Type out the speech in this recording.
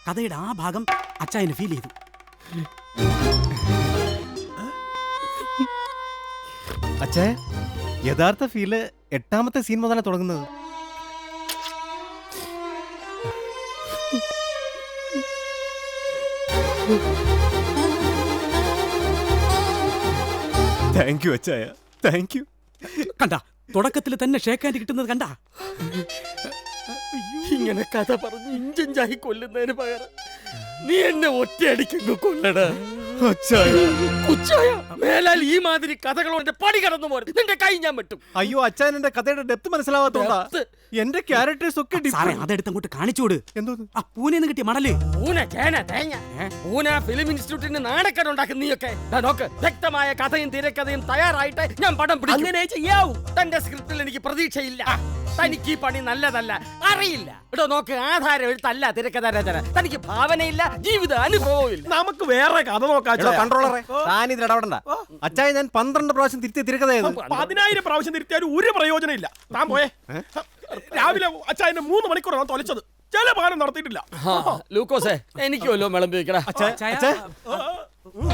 കഥയുടെ ആ ഭാഗം അച്ചായന് ഫീൽ ചെയ്തു. അച്ഛാ, യഥാർത്ഥ ഫീല് 8ാമത്തെ സീൻ മുതലാണ് തുടങ്ങുന്നത്. താങ്ക് യു അച്ചായ, താങ്ക് യു. കണ്ട, തുടക്കത്തിൽ തന്നെ ഷേക്ക് ഹാൻഡ് കിട്ടുന്നത് കണ്ട. ഇങ്ങനെ കഥ പറഞ്ഞ് ഇഞ്ചിഞ്ചായി കൊല്ലുന്നതിന് പകരം നീ എന്നെ ഒറ്റയടിക്കങ്ങ് കൊല്ലടാ. മേലാൽ ഈ മാതിരി കഥകളോടെ പടി കടന്നു പോരും. നിന്റെ കൈ ഞാൻ വെട്ടും. അയ്യോ അച്ഛൻ, എന്റെ കഥയുടെ ഡെപ്ത് മനസ്സിലാവാത്തോണ്ടാ. എന്റെ ക്യാരക്ടേഴ്സ് ഒക്കെ സാറേ, അതെടുത്ത് അങ്ങോട്ട് കാണിച്ചോട്. എന്തോ ആ പൂനെന്ന് കിട്ടിയ മടല്. പൂന ചേന തേങ്ങ പൂന ഫിലിം ഇൻസ്റ്റിറ്റ്യൂട്ടിന് നാണക്കേട് ഉണ്ടാക്കുന്ന നീയൊക്കെ നോക്ക്. വ്യക്തമായ കഥയും തിരക്കഥയും തയ്യാറായിട്ട് ഞാൻ പടം പിടിക്കും. അങ്ങനെ ചെയ്യാവൂ. തന്റെ സ്ക്രിപ്റ്റിൽ എനിക്ക് പ്രതീക്ഷയില്ല. തനിക്ക് ഈ പണി നല്ലതല്ല, അറിയില്ല. ഇടോ നോക്ക്, ആധാരം എഴുത്തല്ല തിരക്കഥ രചന. തനിക്ക് ഭാവനയില്ല, ജീവിത അനുഭവവും ഇല്ല. നമുക്ക് വേറെ കഥ നോക്കാം. കൺട്രോളറെ, താനിതിൽ ഇടപെടണ്ട. അച്ചായ, ഞാൻ 12 പ്രാവശ്യം തിരുത്തി തിരക്കഥയത്. 10,000 പ്രാവശ്യം തിരുത്തിയാലും ഒരു പ്രയോജനം ഇല്ല. താൻ പോയേ. രാവിലെ അച്ചായന്റെ 3 മണിക്കൂറാണ് തൊലച്ചത്. ചില പാലം നടത്തിയിട്ടില്ല. ലൂക്കോസേ, എനിക്ക് വല്ലോ വിളമ്പി വെക്കടാ.